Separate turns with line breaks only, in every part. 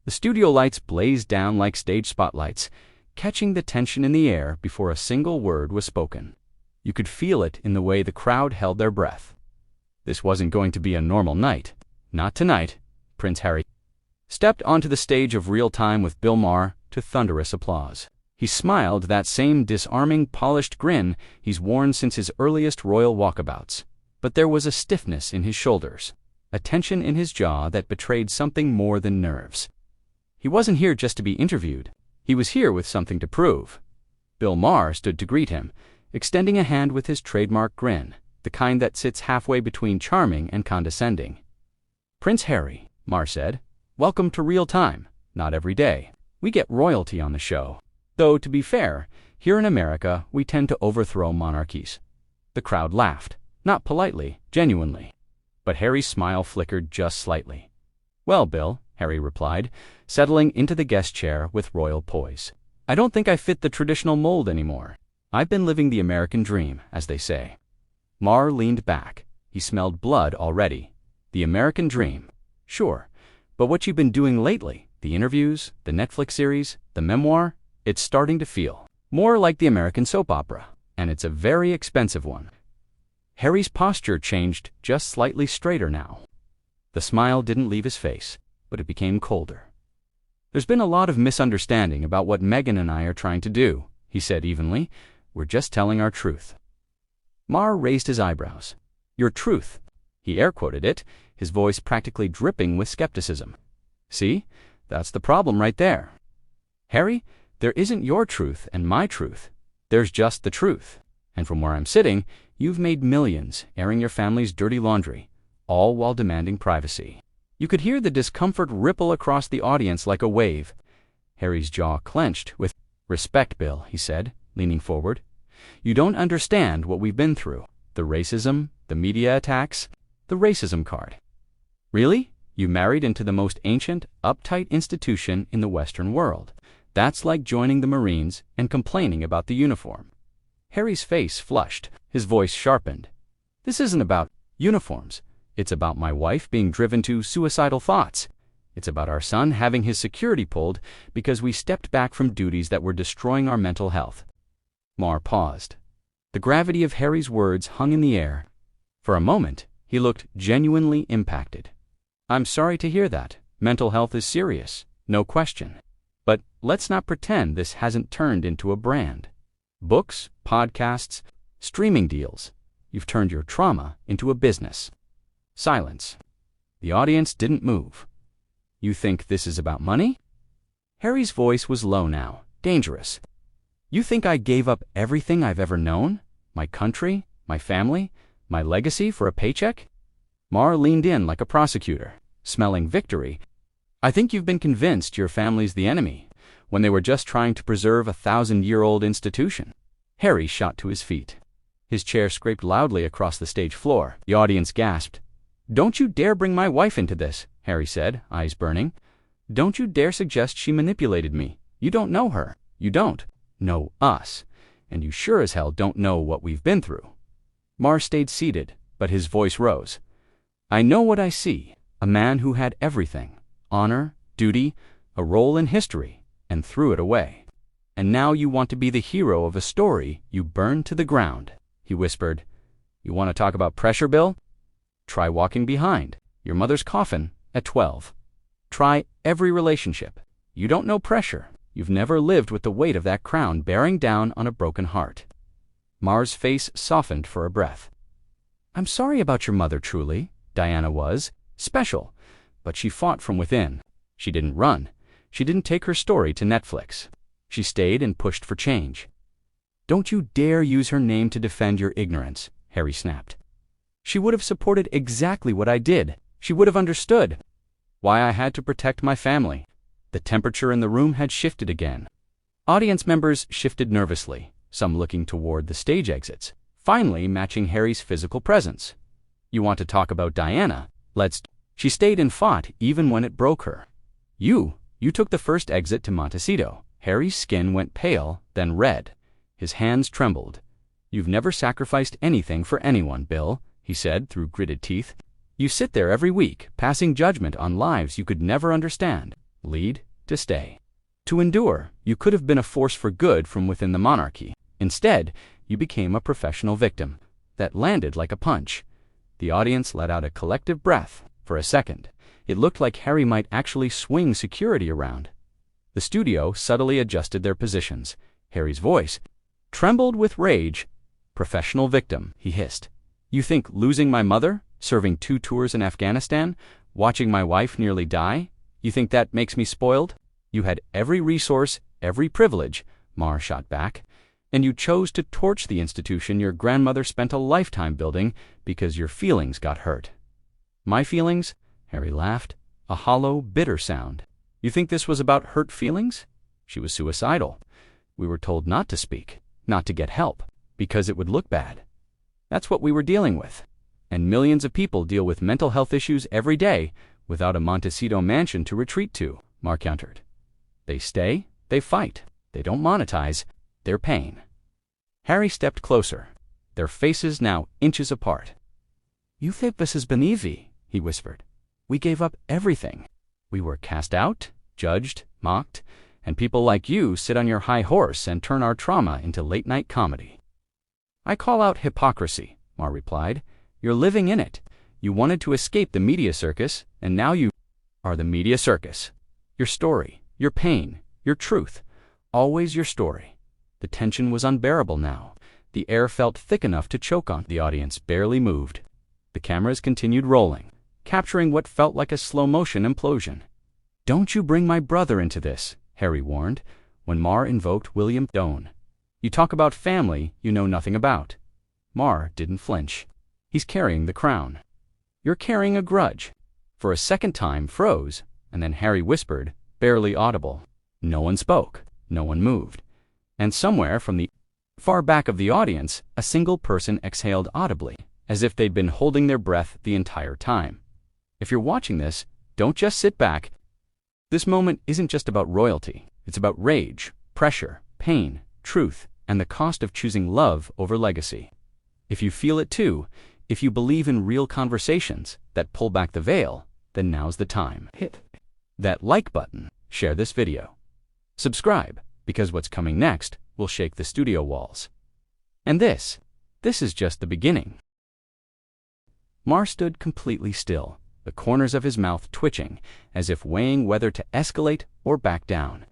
The studio lights blazed down like stage spotlights, catching the tension in the air before a single word was spoken. You could feel it in the way the crowd held their breath. This wasn't going to be a normal night. Not tonight. Prince Harry stepped onto the stage of Real Time with Bill Maher to thunderous applause. He smiled that same disarming, polished grin he's worn since his earliest royal walkabouts. But there was a stiffness in his shoulders, a tension in his jaw that betrayed something more than nerves. He wasn't here just to be interviewed. He was here with something to prove. Bill Maher stood to greet him, extending a hand with his trademark grin, the kind that sits halfway between charming and condescending. "Prince Harry," Maher said, "welcome to Real Time. Not every day. We get royalty on the show. Though, to be fair, here in America, we tend to overthrow monarchies." The crowd laughed, not politely, genuinely. But Harry's smile flickered just slightly. "Well, Bill," Harry replied, settling into the guest chair with royal poise, "I don't think I fit the traditional mold anymore. I've been living the American dream, as they say." Maher leaned back. He smelled blood already. The American dream. Sure. But what you've been doing lately, the interviews, the Netflix series, the memoir, it's starting to feel more like the American soap opera. And it's a very expensive one. Harry's posture changed just slightly straighter now. The smile didn't leave his face, but it became colder. "There's been a lot of misunderstanding about what Meghan and I are trying to do," he said evenly. "We're just telling our truth." Maher raised his eyebrows. "Your truth." He air-quoted it, his voice practically dripping with skepticism. "See? That's the problem right there. Harry, there isn't your truth and my truth. There's just the truth. And from where I'm sitting, you've made millions airing your family's dirty laundry, all while demanding privacy." You could hear the discomfort ripple across the audience like a wave. Harry's jaw clenched with "Respect, Bill," he said, leaning forward. "You don't understand what we've been through. The racism, the media attacks, the racism card. Really? You married into the most ancient, uptight institution in the Western world. That's like joining the Marines and complaining about the uniform." Harry's face flushed, his voice sharpened. "This isn't about uniforms. It's about my wife being driven to suicidal thoughts. It's about our son having his security pulled because we stepped back from duties that were destroying our mental health." Maher paused. The gravity of Harry's words hung in the air. For a moment, he looked genuinely impacted. "I'm sorry to hear that. Mental health is serious, no question. But let's not pretend this hasn't turned into a brand. Books, podcasts, streaming deals. You've turned your trauma into a business." Silence. The audience didn't move. "You think this is about money?" Harry's voice was low now, dangerous. "You think I gave up everything I've ever known? My country, my family, my legacy for a paycheck?" Maher leaned in like a prosecutor, smelling victory. "I think you've been convinced your family's the enemy, when they were just trying to preserve a 1,000-year-old institution." Harry shot to his feet. His chair scraped loudly across the stage floor. The audience gasped. "Don't you dare bring my wife into this," Harry said, eyes burning. "Don't you dare suggest she manipulated me. You don't know her. You don't know us. And you sure as hell don't know what we've been through." Maher stayed seated, but his voice rose. "I know what I see. A man who had everything. Honor, duty, a role in history, and threw it away. And now you want to be the hero of a story you burned to the ground," he whispered. "You want to talk about pressure, Bill? Try walking behind your mother's coffin at 12. Try every relationship. You don't know pressure. You've never lived with the weight of that crown bearing down on a broken heart." Maher's face softened for a breath. "I'm sorry about your mother, truly. Diana was special, but she fought from within. She didn't run. She didn't take her story to Netflix. She stayed and pushed for change." "Don't you dare use her name to defend your ignorance," Harry snapped. "She would have supported exactly what I did. She would have understood why I had to protect my family." The temperature in the room had shifted again. Audience members shifted nervously, some looking toward the stage exits, finally matching Harry's physical presence. "You want to talk about Diana? Let's." "She stayed and fought even when it broke her. You took the first exit to Montecito." Harry's skin went pale, then red. His hands trembled. "You've never sacrificed anything for anyone, Bill," he said through gritted teeth. "You sit there every week, passing judgment on lives you could never understand. lead to stay. To endure, you could have been a force for good from within the monarchy. Instead, you became a professional victim. That landed like a punch. The audience let out a collective breath. For a second, it looked like Harry might actually swing security around. The studio subtly adjusted their positions. Harry's voice trembled with rage. "Professional victim," he hissed. "You think losing my mother, serving 2 tours in Afghanistan, watching my wife nearly die, you think that makes me spoiled? You had every resource, every privilege," Maher shot back, "and you chose to torch the institution your grandmother spent a lifetime building because your feelings got hurt." "My feelings?" Harry laughed, a hollow, bitter sound. "You think this was about hurt feelings? She was suicidal. We were told not to speak, not to get help, because it would look bad. That's what we were dealing with. And millions of people deal with mental health issues every day without a Montecito mansion to retreat to," Maher countered. "They stay, they fight, they don't monetize their pain." Harry stepped closer, their faces now inches apart. "You think this is easy," he whispered. "We gave up everything. We were cast out, judged, mocked, and people like you sit on your high horse and turn our trauma into late-night comedy." "I call out hypocrisy," Maher replied. "You're living in it. You wanted to escape the media circus, and now you are the media circus. Your story, your pain, your truth, always your story." The tension was unbearable now. The air felt thick enough to choke on. The audience barely moved. The cameras continued rolling, capturing what felt like a slow-motion implosion. "Don't you bring my brother into this," Harry warned, when Maher invoked William Doane. "You talk about family you know nothing about." Maher didn't flinch. "He's carrying the crown. You're carrying a grudge." For a second time froze, and then Harry whispered, barely audible. No one spoke, no one moved. And somewhere from the far back of the audience, a single person exhaled audibly, as if they'd been holding their breath the entire time. If you're watching this, don't just sit back. This moment isn't just about royalty. It's about rage, pressure, pain, truth, and the cost of choosing love over legacy. If you feel it too, if you believe in real conversations that pull back the veil, then now's the time. Hit that like button, share this video. Subscribe, because what's coming next will shake the studio walls. And this is just the beginning. Maher stood completely still, the corners of his mouth twitching, as if weighing whether to escalate or back down.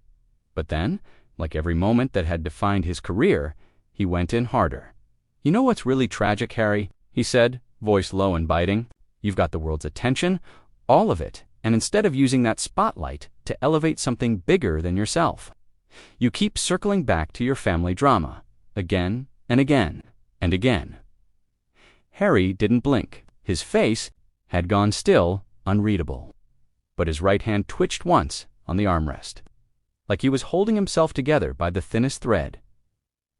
But then, like every moment that had defined his career, he went in harder. "You know what's really tragic, Harry?" he said, voice low and biting. "You've got the world's attention, all of it, and instead of using that spotlight to elevate something bigger than yourself, you keep circling back to your family drama, again and again and again." Harry didn't blink. His face had gone still, unreadable. But his right hand twitched once on the armrest, like he was holding himself together by the thinnest thread.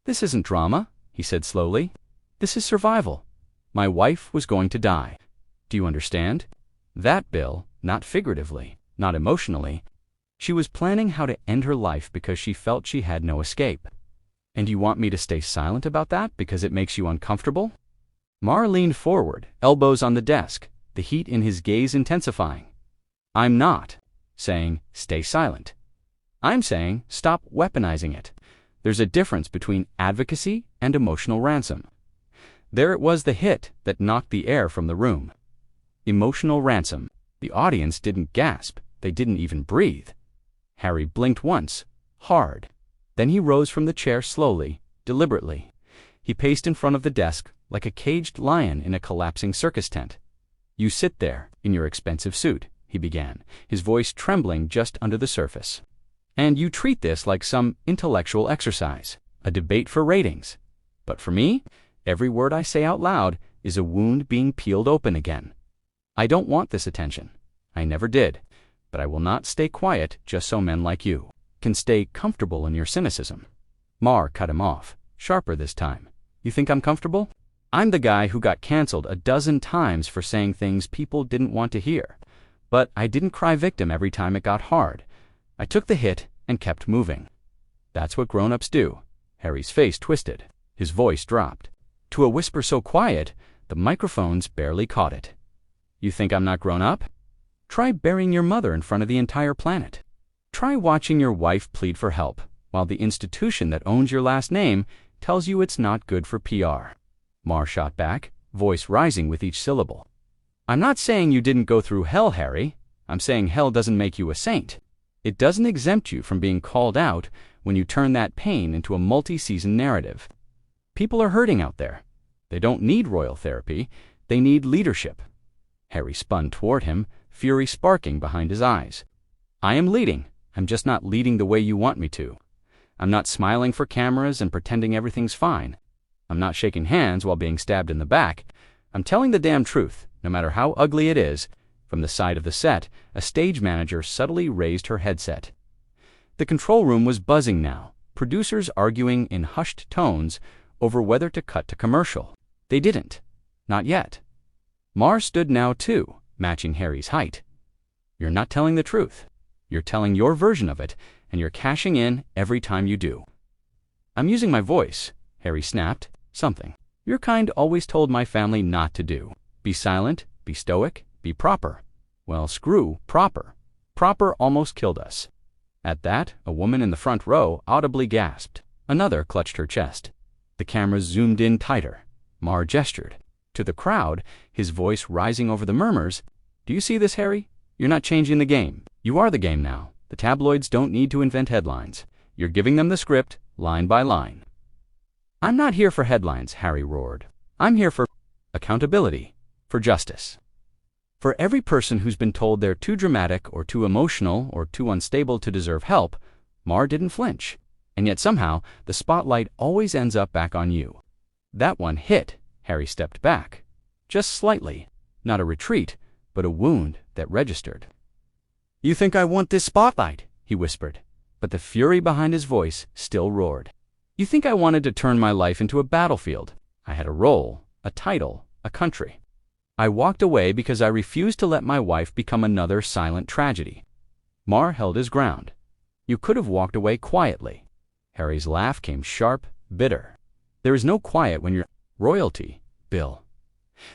"This isn't drama," he said slowly. "This is survival. My wife was going to die. Do you understand? That, Bill, not figuratively, not emotionally. She was planning how to end her life because she felt she had no escape. And you want me to stay silent about that because it makes you uncomfortable?" Maher leaned forward, elbows on the desk, the heat in his gaze intensifying. "I'm not saying stay silent. I'm saying stop weaponizing it. There's a difference between advocacy and emotional ransom." There it was, the hit that knocked the air from the room. Emotional ransom. The audience didn't gasp. They didn't even breathe. Harry blinked once, hard. Then he rose from the chair slowly, deliberately. He paced in front of the desk like a caged lion in a collapsing circus tent. "You sit there, in your expensive suit," he began, his voice trembling just under the surface. "And you treat this like some intellectual exercise, a debate for ratings. But for me, every word I say out loud is a wound being peeled open again. I don't want this attention. I never did. But I will not stay quiet just so men like you can stay comfortable in your cynicism." Maher cut him off, sharper this time. "You think I'm comfortable? I'm the guy who got canceled a dozen times for saying things people didn't want to hear. But I didn't cry victim every time it got hard. I took the hit and kept moving. That's what grown-ups do." Harry's face twisted. His voice dropped to a whisper so quiet, the microphones barely caught it. "You think I'm not grown up? Try burying your mother in front of the entire planet. Try watching your wife plead for help, while the institution that owns your last name tells you it's not good for PR. Maher shot back, voice rising with each syllable. I'm not saying you didn't go through hell, Harry. I'm saying hell doesn't make you a saint. It doesn't exempt you from being called out when you turn that pain into a multi-season narrative. People are hurting out there. They don't need royal therapy. They need leadership. Harry spun toward him, fury sparking behind his eyes. I am leading. I'm just not leading the way you want me to. I'm not smiling for cameras and pretending everything's fine. I'm not shaking hands while being stabbed in the back. I'm telling the damn truth, no matter how ugly it is. From the side of the set, a stage manager subtly raised her headset. The control room was buzzing now, producers arguing in hushed tones over whether to cut to commercial. They didn't. Not yet. Maher stood now too, matching Harry's height. You're not telling the truth. You're telling your version of it, and you're cashing in every time you do. I'm using my voice, Harry snapped. Something your kind always told my family not to do. Be silent, be stoic, be proper. Well, screw proper. Proper almost killed us. At that, a woman in the front row audibly gasped. Another clutched her chest. The cameras zoomed in tighter. Maher gestured. To the crowd, his voice rising over the murmurs, Do you see this, Harry? You're not changing the game. You are the game now. The tabloids don't need to invent headlines. You're giving them the script, line by line. I'm not here for headlines, Harry roared. I'm here for accountability, for justice. For every person who's been told they're too dramatic or too emotional or too unstable to deserve help, Maher didn't flinch. And yet somehow, the spotlight always ends up back on you. That one hit. Harry stepped back. Just slightly. Not a retreat, but a wound that registered. You think I want this spotlight? He whispered. But the fury behind his voice still roared. You think I wanted to turn my life into a battlefield? I had a role, a title, a country. I walked away because I refused to let my wife become another silent tragedy. Maher held his ground. You could have walked away quietly. Harry's laugh came sharp, bitter. There is no quiet when you're royalty, Bill.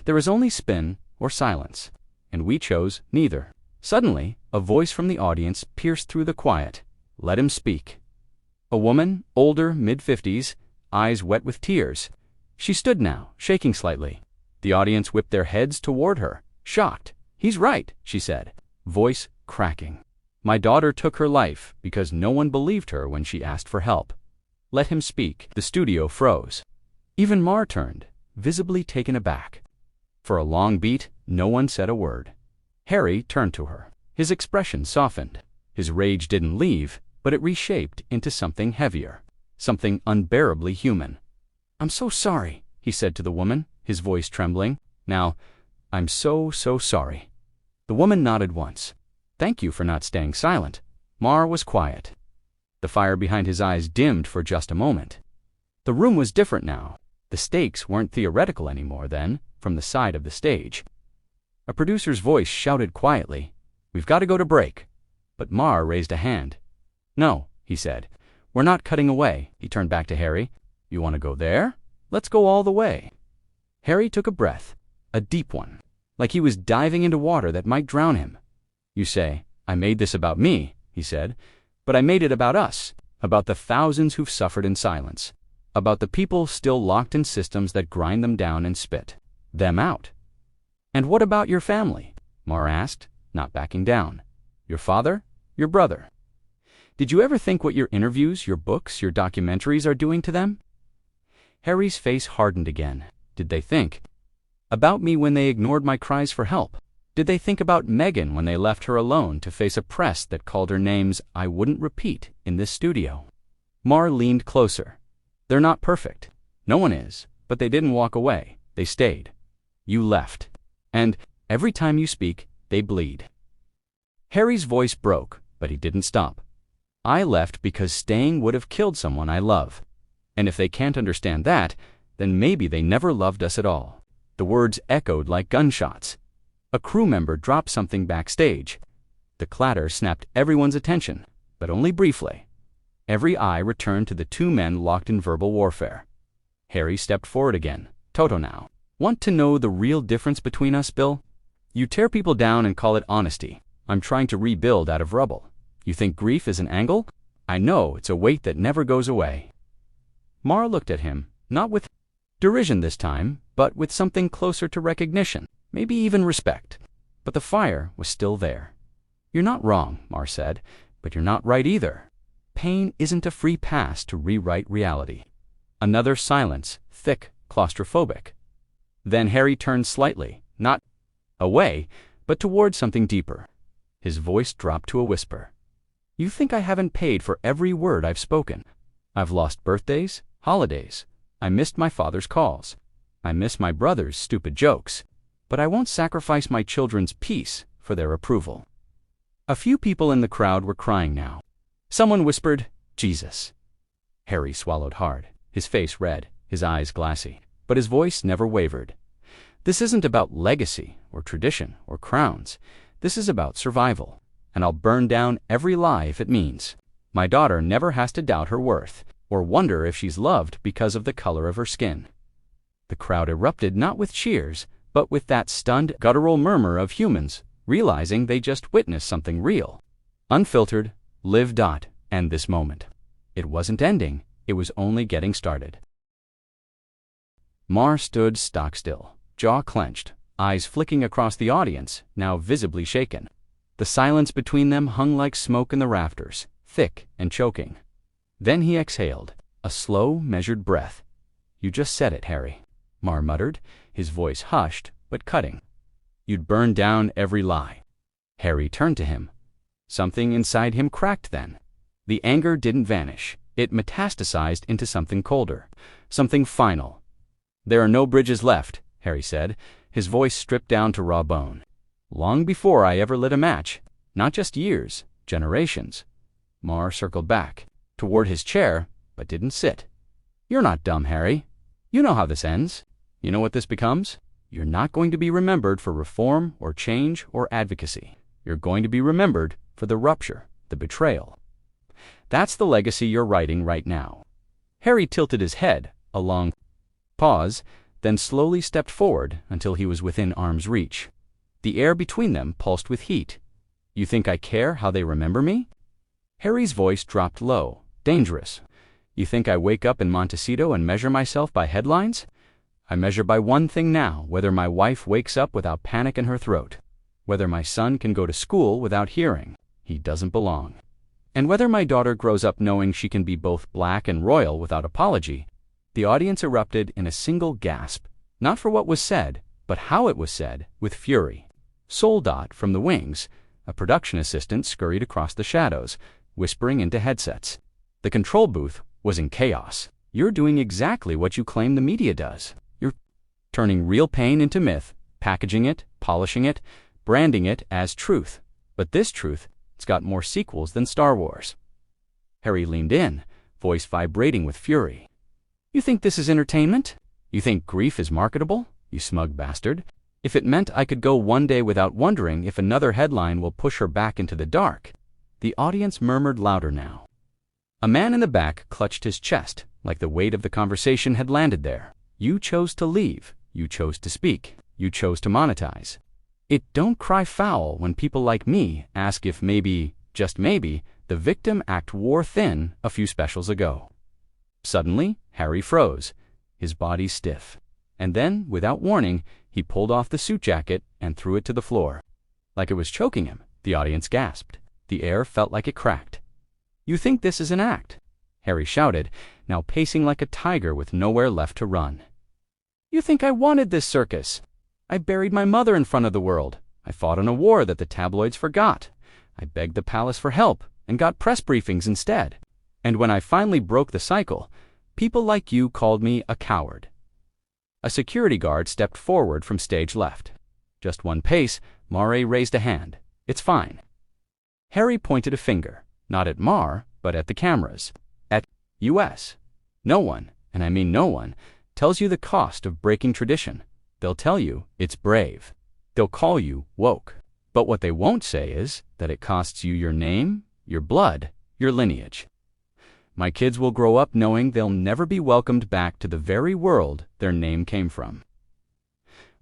There is only spin or silence, and we chose neither. Suddenly, a voice from the audience pierced through the quiet. Let him speak. A woman, older, mid-50s, eyes wet with tears. She stood now, shaking slightly. The audience whipped their heads toward her, shocked. He's right, she said, voice cracking. My daughter took her life because no one believed her when she asked for help. Let him speak. The studio froze. Even Maher turned, visibly taken aback. For a long beat, no one said a word. Harry turned to her. His expression softened. His rage didn't leave, but it reshaped into something heavier, something unbearably human. I'm so sorry, he said to the woman, his voice trembling. Now, I'm so sorry. The woman nodded once. Thank you for not staying silent. Maher was quiet. The fire behind his eyes dimmed for just a moment. The room was different now. The stakes weren't theoretical anymore then, from the side of the stage. A producer's voice shouted quietly, We've got to go to break. But Maher raised a hand. No, he said. We're not cutting away. He turned back to Harry. You want to go there? Let's go all the way. Harry took a breath, a deep one, like he was diving into water that might drown him. You say, I made this about me, he said, but I made it about us, about the thousands who've suffered in silence, about the people still locked in systems that grind them down and spit them out. And what about your family? Maher asked, not backing down. Your father? Your brother? Did you ever think what your interviews, your books, your documentaries are doing to them? Harry's face hardened again. Did they think about me when they ignored my cries for help? Did they think about Meghan when they left her alone to face a press that called her names I wouldn't repeat in this studio? Maher leaned closer. They're not perfect. No one is. But they didn't walk away. They stayed. You left. And every time you speak, they bleed. Harry's voice broke, but he didn't stop. I left because staying would have killed someone I love. And if they can't understand that, then maybe they never loved us at all. The words echoed like gunshots. A crew member dropped something backstage. The clatter snapped everyone's attention, but only briefly. Every eye returned to the two men locked in verbal warfare. Harry stepped forward again. Toto now. Want to know the real difference between us, Bill? You tear people down and call it honesty. I'm trying to rebuild out of rubble. You think grief is an angle? I know it's a weight that never goes away. Maher looked at him, not with derision this time, but with something closer to recognition, maybe even respect. But the fire was still there. You're not wrong, Maher said, but you're not right either. Pain isn't a free pass to rewrite reality. Another silence, thick, claustrophobic. Then Harry turned slightly, not away, but toward something deeper. His voice dropped to a whisper. You think I haven't paid for every word I've spoken? I've lost birthdays, holidays. I missed my father's calls. I miss my brother's stupid jokes. But I won't sacrifice my children's peace for their approval. A few people in the crowd were crying now. Someone whispered, Jesus. Harry swallowed hard, his face red, his eyes glassy, but his voice never wavered. This isn't about legacy or tradition or crowns. This is about survival, and I'll burn down every lie if it means. My daughter never has to doubt her worth or wonder if she's loved because of the color of her skin. The crowd erupted not with cheers, but with that stunned, guttural murmur of humans realizing they just witnessed something real. Unfiltered, live. And this moment. It wasn't ending, it was only getting started. Maher stood stock still, jaw clenched, eyes flicking across the audience, now visibly shaken. The silence between them hung like smoke in the rafters, thick and choking. Then he exhaled, a slow, measured breath. You just said it, Harry, Maher muttered, his voice hushed but cutting. You'd burn down every lie. Harry turned to him. Something inside him cracked then. The anger didn't vanish. It metastasized into something colder, something final. There are no bridges left, Harry said, his voice stripped down to raw bone. Long before I ever lit a match, not just years, generations. Maher circled back, toward his chair, but didn't sit. You're not dumb, Harry. You know how this ends. You know what this becomes? You're not going to be remembered for reform or change or advocacy. You're going to be remembered for the rupture, the betrayal. That's the legacy you're writing right now. Harry tilted his head, a long pause, then slowly stepped forward until he was within arm's reach. The air between them pulsed with heat. You think I care how they remember me? Harry's voice dropped low, dangerous. You think I wake up in Montecito and measure myself by headlines? I measure by one thing now, whether my wife wakes up without panic in her throat, whether my son can go to school without hearing he doesn't belong, and whether my daughter grows up knowing she can be both black and royal without apology. The audience erupted in a single gasp, not for what was said, but how it was said, with fury. Soldot from the wings, a production assistant, scurried across the shadows, whispering into headsets. The control booth was in chaos. You're doing exactly what you claim the media does. You're turning real pain into myth, packaging it, polishing it, branding it as truth. But this truth, it's got more sequels than Star Wars. Harry leaned in, voice vibrating with fury. You think this is entertainment? You think grief is marketable? You smug bastard. If it meant I could go one day without wondering if another headline will push her back into the dark. The audience murmured louder now. A man in the back clutched his chest, like the weight of the conversation had landed there. You chose to leave. You chose to speak. You chose to monetize. It don't cry foul when people like me ask if maybe, just maybe, the victim act wore thin a few specials ago. Suddenly, Harry froze, his body stiff. And then, without warning, he pulled off the suit jacket and threw it to the floor. Like it was choking him, the audience gasped. The air felt like it cracked. You think this is an act? Harry shouted, now pacing like a tiger with nowhere left to run. You think I wanted this circus? I buried my mother in front of the world. I fought in a war that the tabloids forgot. I begged the palace for help and got press briefings instead. And when I finally broke the cycle, people like you called me a coward. A security guard stepped forward from stage left. Just one pace, Maher raised a hand. It's fine. Harry pointed a finger, not at Maher, but at the cameras. At U.S. No one, and I mean no one, tells you the cost of breaking tradition. They'll tell you it's brave. They'll call you woke. But what they won't say is that it costs you your name, your blood, your lineage. My kids will grow up knowing they'll never be welcomed back to the very world their name came from.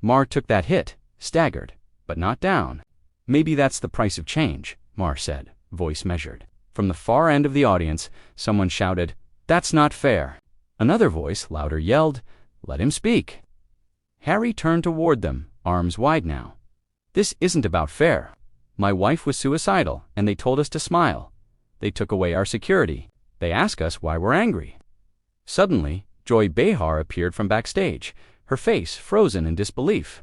Maher took that hit, staggered, but not down. Maybe that's the price of change, Maher said, voice measured. From the far end of the audience, someone shouted, "That's not fair." Another voice, louder, yelled, "Let him speak." Harry turned toward them, arms wide now. "This isn't about fair. My wife was suicidal, and they told us to smile. They took away our security. They ask us why we're angry." Suddenly, Joy Behar appeared from backstage, her face frozen in disbelief.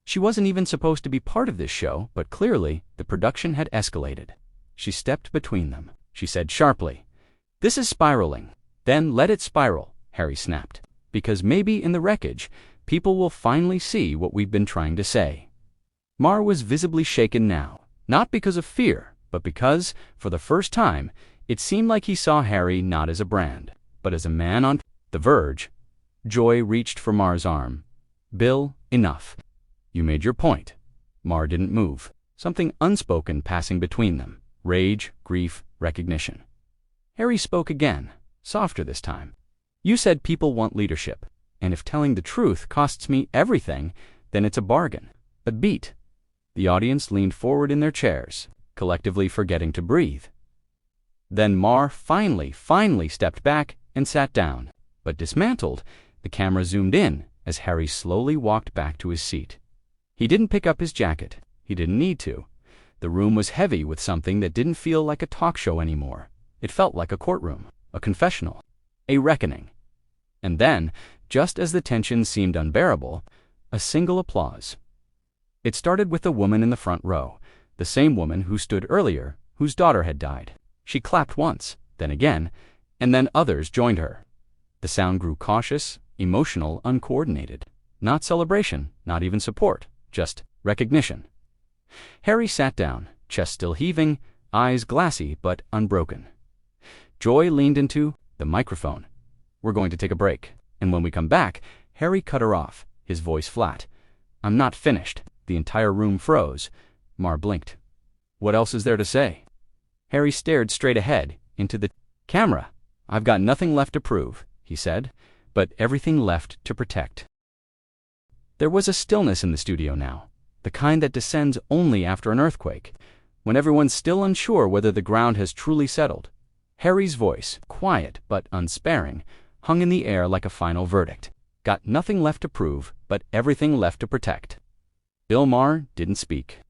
She wasn't even supposed to be part of this show, but clearly the production had escalated. She stepped between them. She said sharply, "This is spiraling." "Then let it spiral," Harry snapped, "because maybe in the wreckage, people will finally see what we've been trying to say." Maher was visibly shaken now, not because of fear, but because, for the first time, it seemed like he saw Harry not as a brand, but as a man on the verge. Joy reached for Maher's arm. "Bill, enough. You made your point." Maher didn't move, something unspoken passing between them. Rage, grief, recognition. Harry spoke again, softer this time. "You said people want leadership, and if telling the truth costs me everything, then it's a bargain, a beat." The audience leaned forward in their chairs, collectively forgetting to breathe. Then Maher finally stepped back and sat down, but dismantled. The camera zoomed in as Harry slowly walked back to his seat. He didn't pick up his jacket. He didn't need to. The room was heavy with something that didn't feel like a talk show anymore. It felt like a courtroom, a confessional, a reckoning. And then, just as the tension seemed unbearable, a single applause. It started with a woman in the front row, the same woman who stood earlier, whose daughter had died. She clapped once, then again, and then others joined her. The sound grew cautious, emotional, uncoordinated. Not celebration, not even support, just recognition. Harry sat down, chest still heaving, eyes glassy but unbroken. Joy leaned into the microphone. "We're going to take a break, and when we come back," Harry cut her off, his voice flat. "I'm not finished." The entire room froze. Maher blinked. "What else is there to say?" Harry stared straight ahead, into the camera. "I've got nothing left to prove," he said, "but everything left to protect." There was a stillness in the studio now, the kind that descends only after an earthquake, when everyone's still unsure whether the ground has truly settled. Harry's voice, quiet but unsparing, hung in the air like a final verdict. "Got nothing left to prove, but everything left to protect." Bill Maher didn't speak.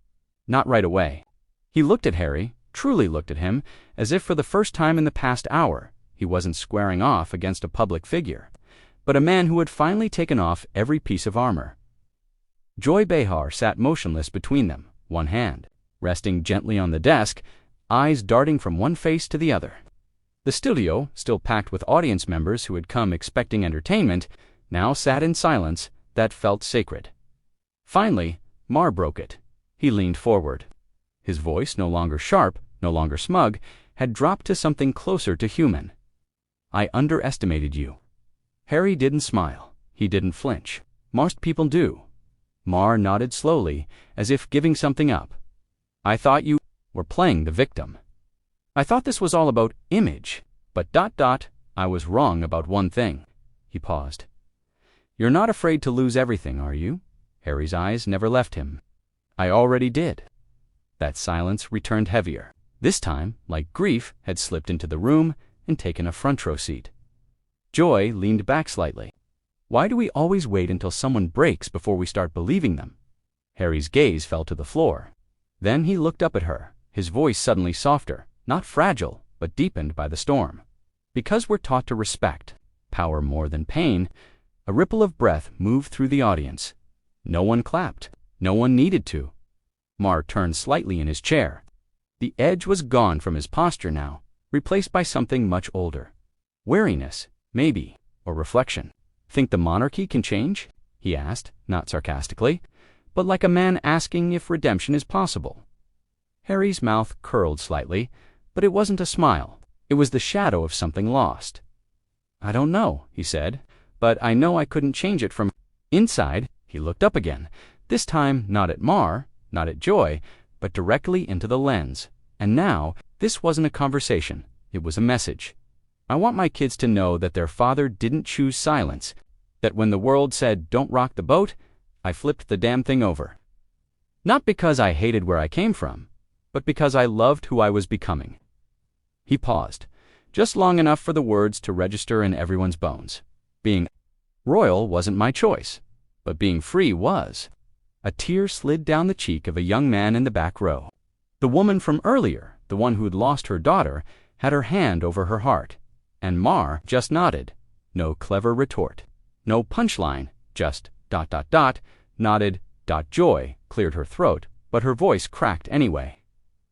Not right away. He looked at Harry, truly looked at him, as if for the first time in the past hour, he wasn't squaring off against a public figure, but a man who had finally taken off every piece of armor. Joy Behar sat motionless between them, one hand resting gently on the desk, eyes darting from one face to the other. The studio, still packed with audience members who had come expecting entertainment, now sat in silence that felt sacred. Finally, Maher broke it. He leaned forward. His voice, no longer sharp, no longer smug, had dropped to something closer to human. "I underestimated you." Harry didn't smile. He didn't flinch. Most people do. Maher nodded slowly, as if giving something up. "I thought you were playing the victim. I thought this was all about image, but I was wrong about one thing." He paused. "You're not afraid to lose everything, are you?" Harry's eyes never left him. "I already did." That silence returned heavier. This time, like grief, had slipped into the room and taken a front row seat. Joy leaned back slightly. "Why do we always wait until someone breaks before we start believing them?" Harry's gaze fell to the floor. Then he looked up at her, his voice suddenly softer, not fragile, but deepened by the storm. "Because we're taught to respect power more than pain." A ripple of breath moved through the audience. No one clapped. No one needed to. Maher turned slightly in his chair. The edge was gone from his posture now, replaced by something much older. Wariness, maybe, or reflection. "Think the monarchy can change?" he asked, not sarcastically, but like a man asking if redemption is possible. Harry's mouth curled slightly, but it wasn't a smile. It was the shadow of something lost. "I don't know," he said, "but I know I couldn't change it from inside." He looked up again, this time not at Maher, not at Joy, but directly into the lens. And now, this wasn't a conversation, it was a message. "I want my kids to know that their father didn't choose silence, that when the world said, 'Don't rock the boat,' I flipped the damn thing over. Not because I hated where I came from, but because I loved who I was becoming." He paused, just long enough for the words to register in everyone's bones. Being royal wasn't my choice, but being free was. A tear slid down the cheek of a young man in the back row. The woman from earlier, the one who'd lost her daughter, had her hand over her heart, and Maher just nodded. No clever retort, no punchline, just ... nodded. Joy cleared her throat, but her voice cracked anyway.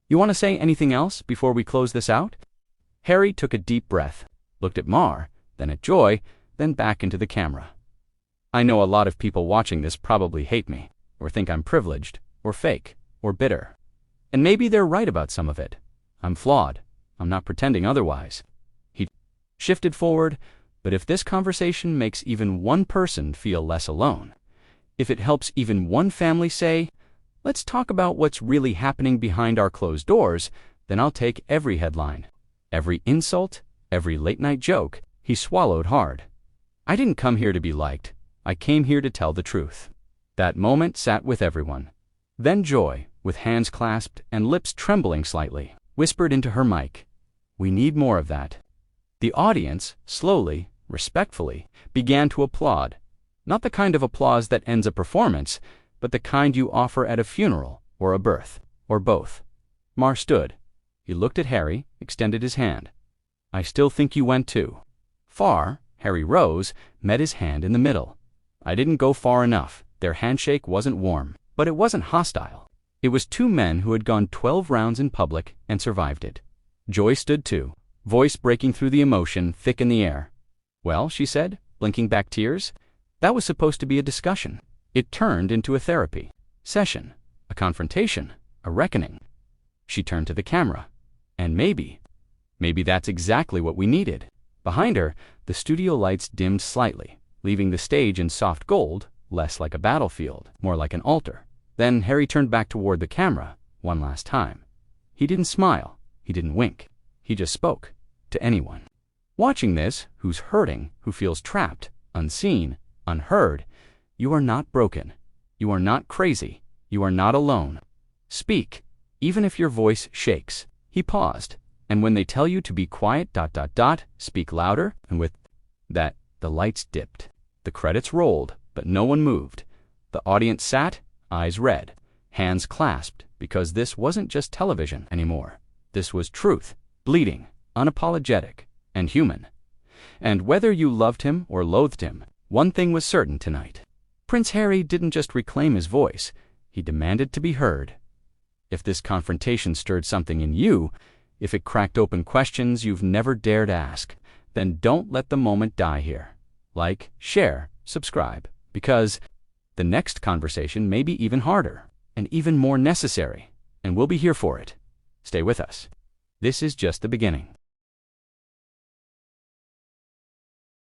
"You want to say anything else before we close this out?" Harry took a deep breath, looked at Maher, then at Joy, then back into the camera. "I know a lot of people watching this probably hate me, or think I'm privileged, or fake, or bitter. And maybe they're right about some of it. I'm flawed. I'm not pretending otherwise." He shifted forward, "But if this conversation makes even one person feel less alone, if it helps even one family say, 'Let's talk about what's really happening behind our closed doors,' then I'll take every headline, every insult, every late-night joke." He swallowed hard. "I didn't come here to be liked. I came here to tell the truth." That moment sat with everyone. Then Joy, with hands clasped and lips trembling slightly, whispered into her mic, "We need more of that." The audience, slowly, respectfully, began to applaud. Not the kind of applause that ends a performance, but the kind you offer at a funeral or a birth, or both. Maher stood. He looked at Harry, extended his hand. "I still think you went too far." Harry rose, met his hand in the middle. "I didn't go far enough." Their handshake wasn't warm, but it wasn't hostile. It was two men who had gone 12 rounds in public and survived it. Joy stood too, voice breaking through the emotion thick in the air. "Well," she said, blinking back tears, "that was supposed to be a discussion. It turned into a therapy session, a confrontation, a reckoning." She turned to the camera. "And maybe that's exactly what we needed." Behind her, the studio lights dimmed slightly, leaving the stage in soft gold, less like a battlefield, more like an altar. Then Harry turned back toward the camera, one last time. He didn't smile. He didn't wink. He just spoke. To anyone watching this, who's hurting, who feels trapped, unseen, unheard, you are not broken. You are not crazy. You are not alone. Speak, even if your voice shakes. He paused. "And when they tell you to be quiet, speak louder." And with that, the lights dipped. The credits rolled, but no one moved. The audience sat, eyes red, hands clasped, because this wasn't just television anymore. This was truth, bleeding, unapologetic, and human. And whether you loved him or loathed him, one thing was certain tonight. Prince Harry didn't just reclaim his voice, he demanded to be heard. If this confrontation stirred something in you, if it cracked open questions you've never dared ask, then don't let the moment die here. Like, share, subscribe, because the next conversation may be even harder and even more necessary, and we'll be here for it. Stay with us. This is just the beginning.